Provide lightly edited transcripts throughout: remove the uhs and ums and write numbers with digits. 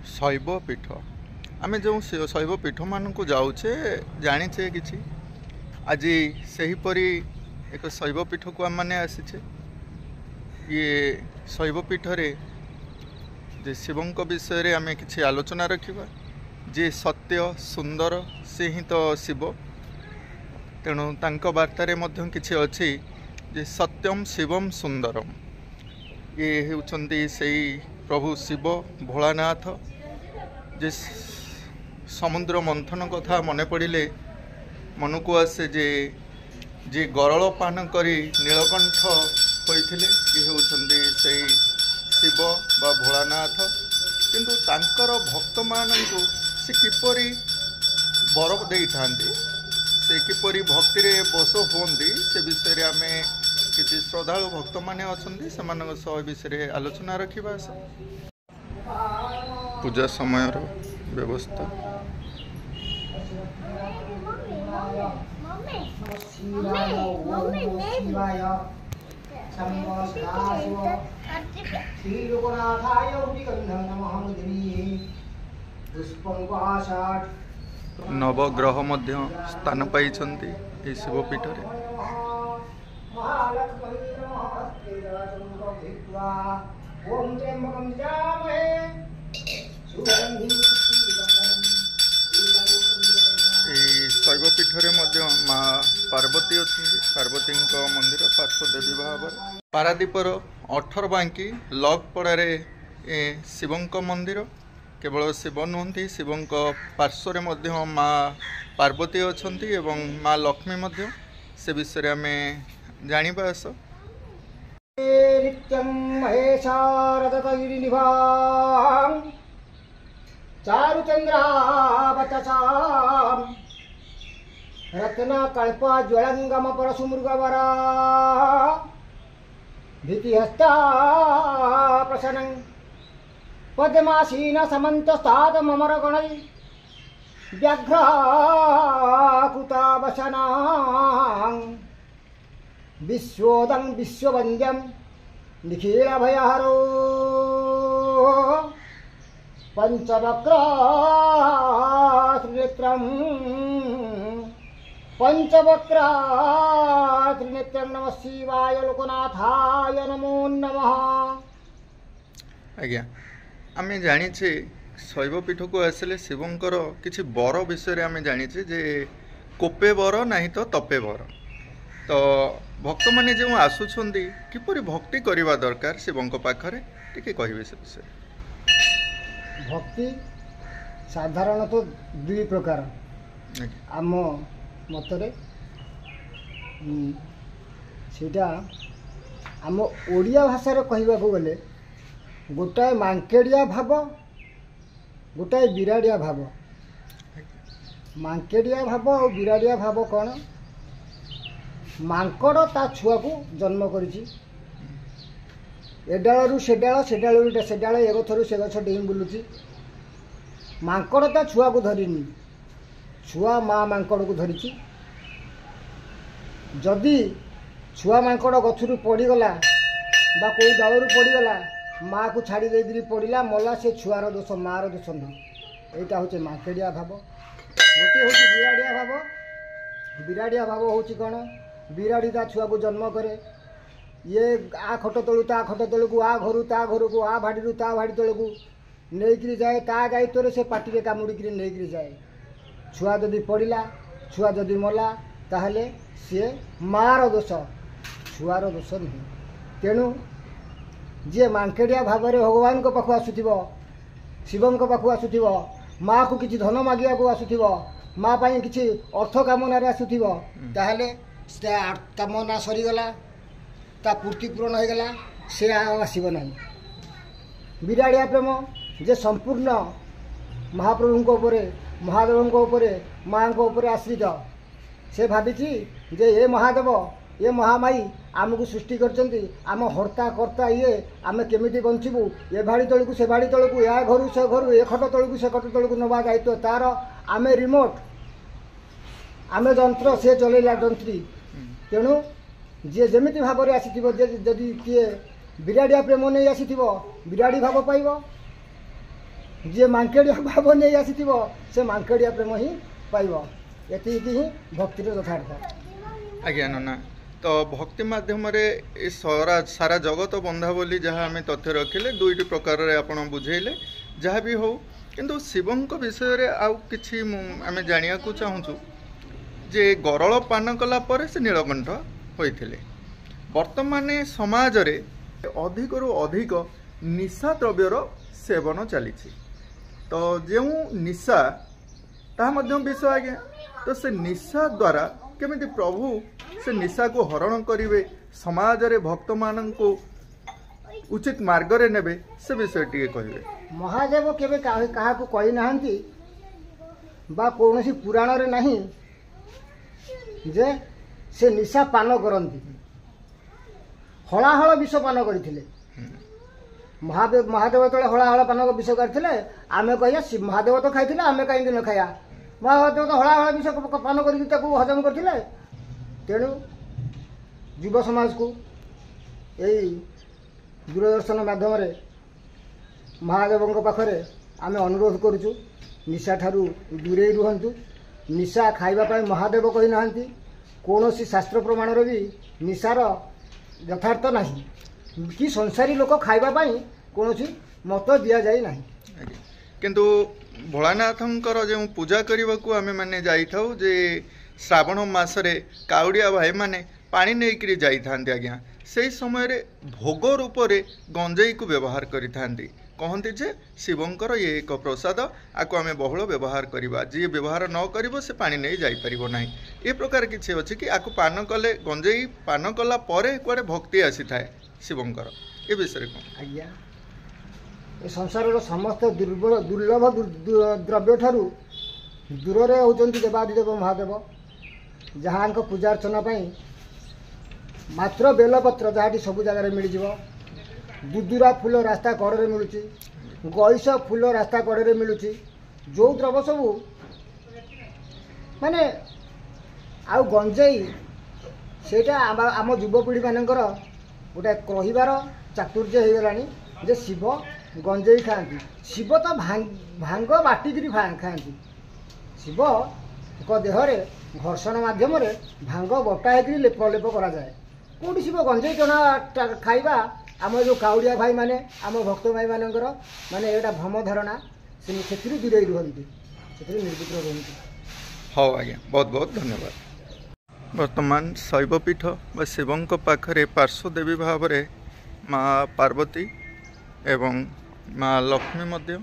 शैव पीठ आम जो शैव पीठ मान को जाऊे जाचे कि आज सेहीपरी एक शैव पीठ को आम मैंने आसीचे ये शैव पीठरे जे शिवों विषय रे आम कि आलोचना रखा जे सत्य सुंदर से ही तो शिव तेणु तांको वार्तारे मध्य किछि अछि जे सत्यम शिवम सुंदरम ये होउछन्ति सेई प्रभु शिव भोलानाथ जे समुद्र मंथन कथा मन पड़े मन को आसे जे गरल पान करी नीलकंठ होइथिले ये होउछन्ति सेई शिव बा भोलानाथ किंतु तांकर भक्त माननकु से किपरि बर देई थांती से किपरि भक्ति रे बस होंदी से विषय आम किसी श्रद्धालु भक्त माने अछंती सेमानक सह विषय आलोचना रखिबा पूजा समय व्यवस्था नवग्रह मध्य स्थान पाई शिवपीठ शैवपीठ माँ पार्वती अच्छी पार्वती मंदिर पार्श्वदेवी भाव पारादीपर 18 बांकी लगपड़े शिवों मंदिर केवल शिव नुहति शिवों पार्श्व माँ पार्वती अच्छा माँ लक्ष्मी से विषय आम जाना आस नित्यं महेशारदतगिरिनिभां चारुचन्द्रावतसां रत्नकल्पज्वलङ्गमपरशुमृगवरा भीतिहस्ता प्रसन्नं पद्मासीनसमन्तस्तादमरगणै व्याघ्राकुतावसनां विश्वोदं विश्ववन्द्यं निखिलभयहरो पंचवक्रात्रिनेत्रं नमः शिवाय लोकनाथाय नमो नमः। आज्ञा आम जाचे शैवपीठ को आसिले शिवंकर किछि बर विषय आम जाचे जे कोपे बर नहीं तो तपे बर तो भक्त माने जो आसुछंदी किपरि भक्ति करबा दरकार शिवों पाखरे टिके कहिबे से विषय। भक्ति साधारणतः दुई प्रकार आम मतरे सेटा आम ओडिया भाषा कहवा गले गोटाए मांकेड़िया भाव गोटाए बिराड़िया भाव मांकेड़िया भाव और बिराड़िया भाव कौन मांकड़ ता छुआ को जन्म करिछि ए डालू से डाल से डाल ए गछरू से गछ डेई बुलुछि मांकड़ ता छुआ को धरिनी छुआ माँ मांकड़ को धरिछि जदि छुआ मांकड़ गछरू पड़गला बा कोई डालू पड़गला माँ को छाड़ी देकरी पड़ा मला से छुआर दोष माँ दोष नुह यहाँ हूँ मांकेड़िया भाव गोटे हूँ बिराड़िया भाव बिराड़िया भाव हूँ कौन बिराड़ी ता छुआ को जन्म करे ये आ खट तलू ता खट तलू को आ घर को आ भाड़ी ता भाड़ी तल को नहीं जाए ता दायित्व से पाटी कामुड़ी नहीं जाए छुआ जदि पड़ा छुआ जदि मला ताहले सी मार दोष छुआर दोष नुह तेणु जी मांकेड़िया भाव में भगवान को पाखु आसुथिब शिवों को पाखु आसुथिब माँ को किसी धन मागिया को आसुथिब माँ पाई किसी अर्थ कामना आसुथिब ताहले कामना सरीगला ता पूर्ति पूरण हो गला से आसब ना बिराड़िया प्रेम जे संपूर्ण महाप्रभु महादेवों माँ को आश्रित से भावी जे ये महादेव ये महामाई आमको सृष्टि करचंती आम हर्ता कर्ता ये आम केमिति बंचबू ये भाड़ी तल को से भाड़ी तल को या घर से घर ए खट तल को से खट तल को नवा दायित्व तार आम रिमोट आम जंत्र से चलैला जंत्री तेणु जी जमी भाव में आसी जदि किए बिराड़िया प्रेम नहीं आसी बिराड़ी भाव पाइब जी मांकेड़िया भाव नहीं आसी से मांकेड़िया प्रेम ही पाइब एति ही भक्तिर यथार्थ। आज्ञा नना तो भक्ति माध्यम रे सारा जगत बंधा बोली जहाँ आम तथ्य रखिले दुईटी प्रकार आपन बुझेले जहाँ भी हो किंतु शिवं विषय रे आउ किछि आम जानिया को चाहूँ जे गरल पान कला पर से नीलकंठ होइथिले। वर्तमान समाज रे अधिक रु अधिक निशा द्रव्यर सेवन चली तो जो निशा ता मध्य विषय आज्ञा तो से निशा द्वारा केमिति प्रभु से निशा को हरण करिवे समाज रे भक्त मान को उचित मार्ग रे नेबे से विषय टिके कहिवे। महादेव केबे कहा को कहि नाहंती बा कोनोसी पुराण रे नहीं जे से निशा पान करंती हलाहल विष पान करथिले। महादेव तले हलाहल पान विष करथिले आमे कहिया शिव महादेव तो खाइथिले आमे काई न खाया महादेव तो हलाहल विष पान करि ताको हजम करथिले। तेणु युव समाज को यही दूरदर्शन माध्यम रे महादेव पाखरे आमे अनुरोध करूचु निशा ठारू दूरे रुहंतु। निशा खाइबा पाई महादेव कहि नाहंती कोनोसी शास्त्र प्रमाण रे भी निशार यथार्थ नहीं कि संसारी लोक खाइबा पाई कोनोसी मत दिया जाई नहीं। किंतु भोलानाथंकर जो पूजा करने को आम मैंने जाइथाउ जे श्रावण मासरे काउड़िया भाई माने पानी नहीं जाई थांती आज्ञा से समय रे भोग रूप रे गंजेई को व्यवहार करि थांती कहते जे शिवंकर ये एक प्रसाद आको आमे बहुल व्यवहार करवा जी व्यवहार न करिवो से पानी नहीं जाई परिबो नाही ए प्रकार किछि अछि कि आको पान कले गंजेई पान कला परे कुआडे भक्ति आसी थाए शिवंकर ए विषय को आज्ञा ए संसार रो समस्त दुर्लभ द्रव्य ठारू दूर रे होचंती देवादिदेव महादेव जहाँ पूजा अर्चना पाई मात्र बेलपत्र जहाँ सब जगह मिल जाव दुदुरा फूल रास्ता कड़े मिलूँ गईस फूल रास्ता कड़े मिलूँ जो द्रव्य सब माने आउ गंजेई सेटा आम युवपीढ़ी मानकर गोटे कहबार चातुर्य हो गलानी जे शिव गंजेई खाती शिव तो भांग बाटिकी खाती शिव एक देहरे घर्षण माध्यम भांग बटा होकर लेप लेप करा जाए कौटी शिव गंजेई टना खाइबा आम जो काउड़िया भाई माने आम भक्त भाई मानकर माने एटा भ्रम धारणा से दूरे रुहंती से निर्विघ्न रुहंती। हाँ आज्ञा बहुत बहुत धन्यवाद। वर्तमान शैवपीठ व शिवं पाखरे पार्श्वदेवी भाव में माँ पार्वती एवं माँ लक्ष्मी मध्य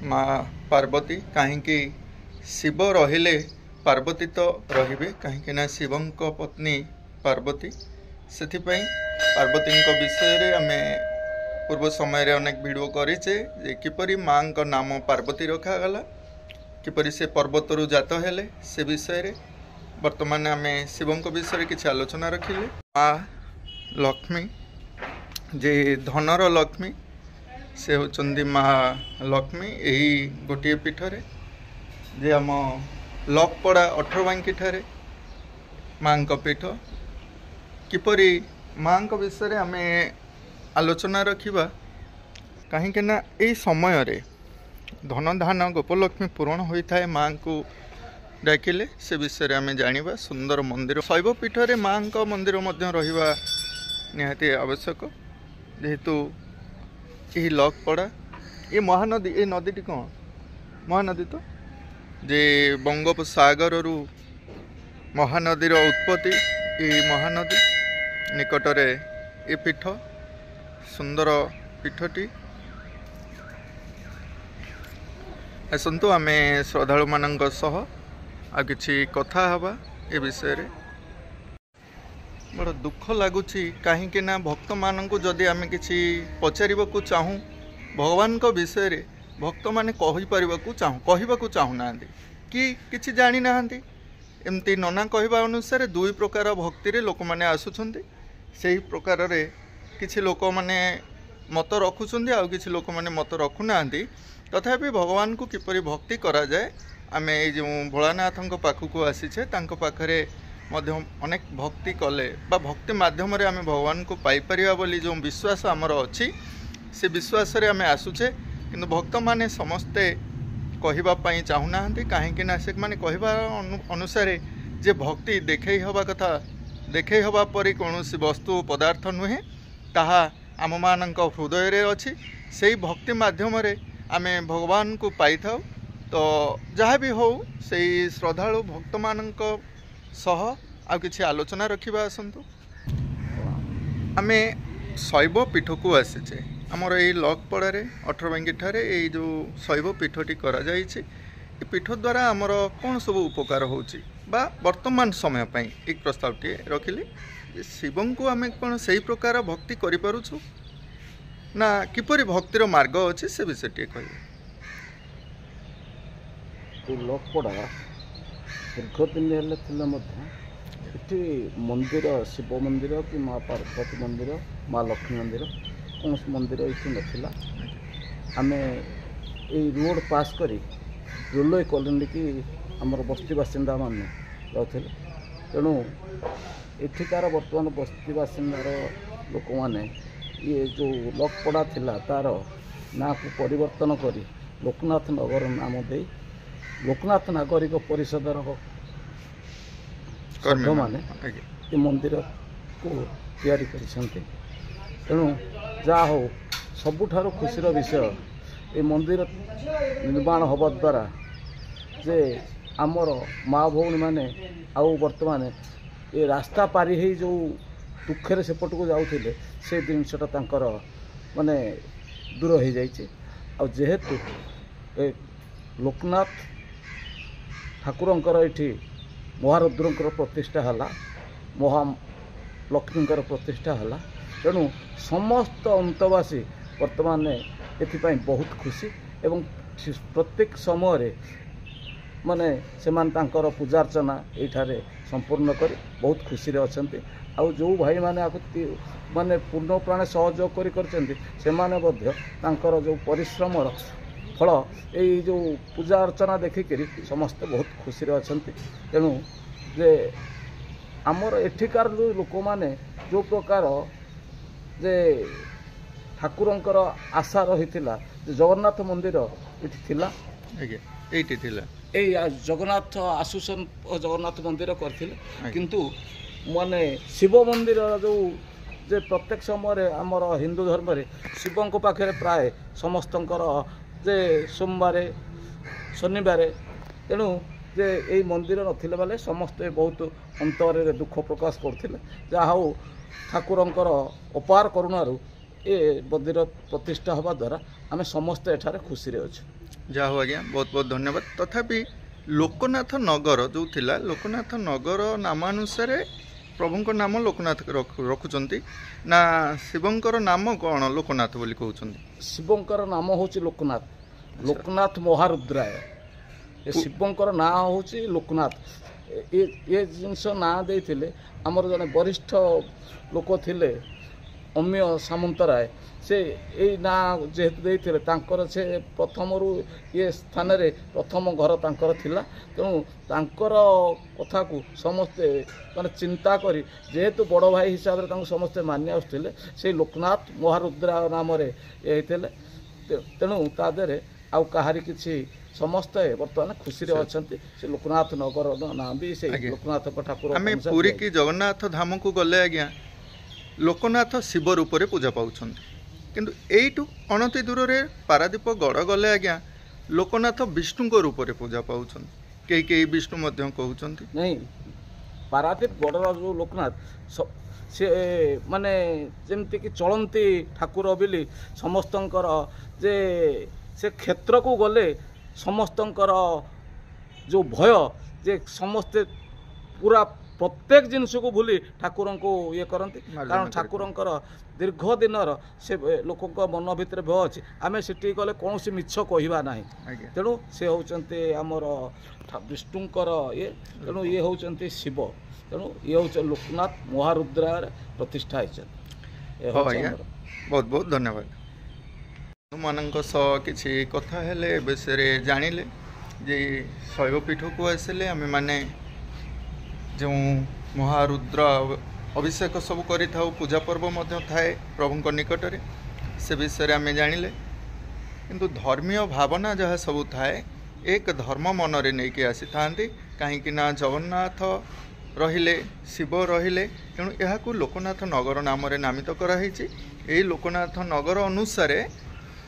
माँ पार्वती कहीं शिव रहिले पार्वती तो रहिबे कहीं शिवं पत्नी पार्वती से पार्वती विषय रे आमे पूर्व समय रे अनेक वीडियो करिचे जे किपरि माँ का नाम पार्वती रखागला किपरि से पर्वतरु जात हेले से विषय रे वर्तमान आमे शिवं विषय रे किछि आलोचना रखिले। माँ लक्ष्मी जे धनर लक्ष्मी से होचंदी माँ लक्ष्मी यही गोटे पीठ रे जे आम लकपड़ा 18 बांकी ठारे माँ का पीठ किपरि माँ विषय आम आलोचना रखा कहीं यही समय रे धन धान गोपलक्ष्मी पूरण होता है माँ को डाकिले से विषय आम जाना सुंदर मंदिर शैवपीठ रे माँ का मंदिर रहा निहाती आवश्यक जेहेतु यही लकपड़ा ये महानदी ये नदी टी कौन महानदी तो जे बंगोपसागर रु महानदीर उत्पत्ति ये महानदी निकटरे ए पीठ सुंदर पीठटी आसतु आम श्रद्धालु मानक सह आ किछि कथा हवा ए विषय रे बड़ दुख लगुच कहीं भक्त मानक जदि आम किछि पचारिबा चाहूँ भगवान को विषय रे भक्त माने कहवाकू चाहूना कि किछि जानी नाहंती एमती नना कहवा अनुसार दुई प्रकार भक्ति रे लोक माने आसुछंती से प्रकार रे किछि लोक माने मत रखुछंती आ किछि लोक माने मत रखुनांती तथापि भगवान को किपरि भक्ति करा जाए आमे ए जो भोलानाथंक पाखकू आसीछे तांको पाखरे मध्य अनेक भक्ति कले बा भक्ति माध्यम रे आमे भगवान को पाई परिबा बोली जो विश्वास आमर अछि से विश्वास रे आमे आसुछे किंतु भक्त माने समस्ते कहवाई चाहूना कहीं से माने कहवा अनुसार जे भक्ति देखे हवा कथा देखे हवा परी कौन वस्तु पदार्थ नुहे ताहा आम मान हृदय रे अच्छी से भक्ति माध्यम आम भगवान को पाई था। तो जहाँ भी हो से श्रद्धालु भक्त मान सह आ किसी आलोचना रखा आसतु। आम शैव पीठ को आसीचे आमर यही लकपड़े 18 ठारे ये जो शैव पीठटी करा जाइए पीठ द्वारा आमर कौन सब उपकार होची बा वर्तमान समय पाई एक प्रस्तावटी रखिली शिवं को आम कौन से प्रकार भक्ति करूँ ना किपरि भक्तिर मार्ग अच्छे से विषय टे कह लकपड़ा दीर्घ दिन ये मंदिर शिव मंदिर कि माँ पार्वती मंदिर माँ लक्ष्मी मंदिर कौन मंदिर ये नाला आम ये रोड पास करी रेलवे कॉलोनी की आमर बस्ती बासिंदा मान जाते तेणु एठिकार बर्तमान बस्ती बासिंदार लोक मैंने ये जो लकपड़ा थिला तार ना को परिवर्तन करी लोकनाथ नगर नाम दे लोकनाथ नागरिक परिषदर सभ्य मैंने ये मंदिर को तैयारी करिसेंते। तेणु जा हो सबुठारु खुशीर विषय ये मंदिर निर्माण हवा द्वारा जे आमर माँ भौणी मैंने आउ बर्तमान ये रास्ता पारी ही जो दुखे सेपट को जाऊे से जिनसटा तांकर माने दूर हो जाइए। आ जेहेतु ए लोकनाथ ठाकुरंकर ये महारुद्रंकर प्रतिष्ठा है महालक्ष्मींकर प्रतिष्ठा है तेणु समस्त अंतवासी वर्तमान एथिपाई बहुत खुशी एवं प्रत्येक समय माने सेमान तांकर पूजार्चना ये संपूर्ण कर बहुत खुशी अच्छा आउ जो भाई माने माने पूर्ण प्राण सहयोग कर जो परिश्रम फल ये जो पूजा अर्चना देखिक समस्ते बहुत खुशी अच्छा। तेणु जे आमर एठिकार लोक मैंने जो प्रकार जे ठाकुरंकर आशा रही जगन्नाथ मंदिर ये जगन्नाथ आसुसन जगन्नाथ मंदिर करथिले किंतु माने शिव मंदिर जो जे प्रत्येक समय आमर हिंदू धर्म रे शिवं को पाखे प्राय समस्तंकर जे सोमवार शनिवार तेणु जे यही मंदिर नथिले बेले समस्ते बहुत अंतर दुख प्रकाश करथिले जा हाउ ठाकुरंकर अपार करुणारू ये मंदिर प्रतिष्ठा हवा द्वारा आम समस्ते एठारे खुशी रे अछि। जा हो आज्ञा बहुत बहुत धन्यवाद। तथापि लोकनाथ नगर जो थिला लोकनाथ नगर नामानुसार प्रभुंकर नाम लोकनाथ रखुचंती ना शिवंकर नाम कौन लोकनाथ बोली कहउचंती? शिवंकर नाम होची लोकनाथ लोकनाथ महारुद्राय ये शिवंकर ना होची लोकनाथ ये जिनस ना देथिले हमर जने वरिष्ठ लोक थिले अम्य सामंतराय से यही ना जेहेतु देते तांकर से प्रथम ये स्थान रे प्रथम घर तांकर थिला तेणु तांकर कथा को समस्ते माने चिंता करी जेहेतु बड़ भाई हिसाब से समस्ते मानि आसुले से लोकनाथ महारुद्रा नाम ये तेणु तादे आउ कहारी किसी समस्ते बर्तमान खुशी रे अछंती से लोकनाथ नगर ना भी से लोकनाथ ठाकुर आम पुरी की जगन्नाथ धाम को गले आज्ञा लोकनाथ शिव रूप से पूजा पाउछंती किंतु एइटू अनति दूर रे पारादीप गड़ गले आज्ञा लोकनाथ विष्णु रूप से पूजा पाउछन कई कई विष्णु मध्य कहउछंती नहीं पारादीप गड़र जो लोकनाथ से माने जेमती कि चलंती ठाकुर बिली समस्तंकर जे से क्षेत्र को गले समस्तंकर जो भय जे समस्ते पूरा प्रत्येक जिनस को भूली ठाकुर को ये करती कारण ठाकुर दीर्घ दिनर से लोक मन भितर भय अच्छी आम से गले कौन मिछ कहवा ना तेणु से होती आमर विष्णुंकर ये तेणु ये होती शिव तेणु ये हूँ लोकनाथ महारुद्रा प्रतिष्ठा होती। बहुत बहुत धन्यवाद। मानक किसी कथा हेले विषय जानिले जे शैव पीठ को आसिले आम माने जो महारुद्र अभिषेक सब करि थाउ पूजा पर्व थाए प्रभु निकट से विषय आम जानिले किंतु धर्मीय भावना जहाँ सबू थाए एक धर्म मनरे नहीं कि आसी थांती कहीं ना जगन्नाथ रहिले शिव रहिले तेणु यह लोकनाथ नगर नाम नामित कराई। यही लोकनाथ नगर अनुसार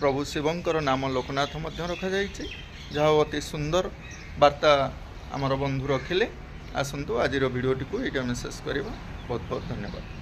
प्रभु शिवंकर नाम लोकनाथ मध्य रखा जाइए जहाँ अति सुंदर वार्ता आमर बंधु रखिले। आसतु आज वीडियोटी को ये शेष करवा। बहुत बहुत धन्यवाद।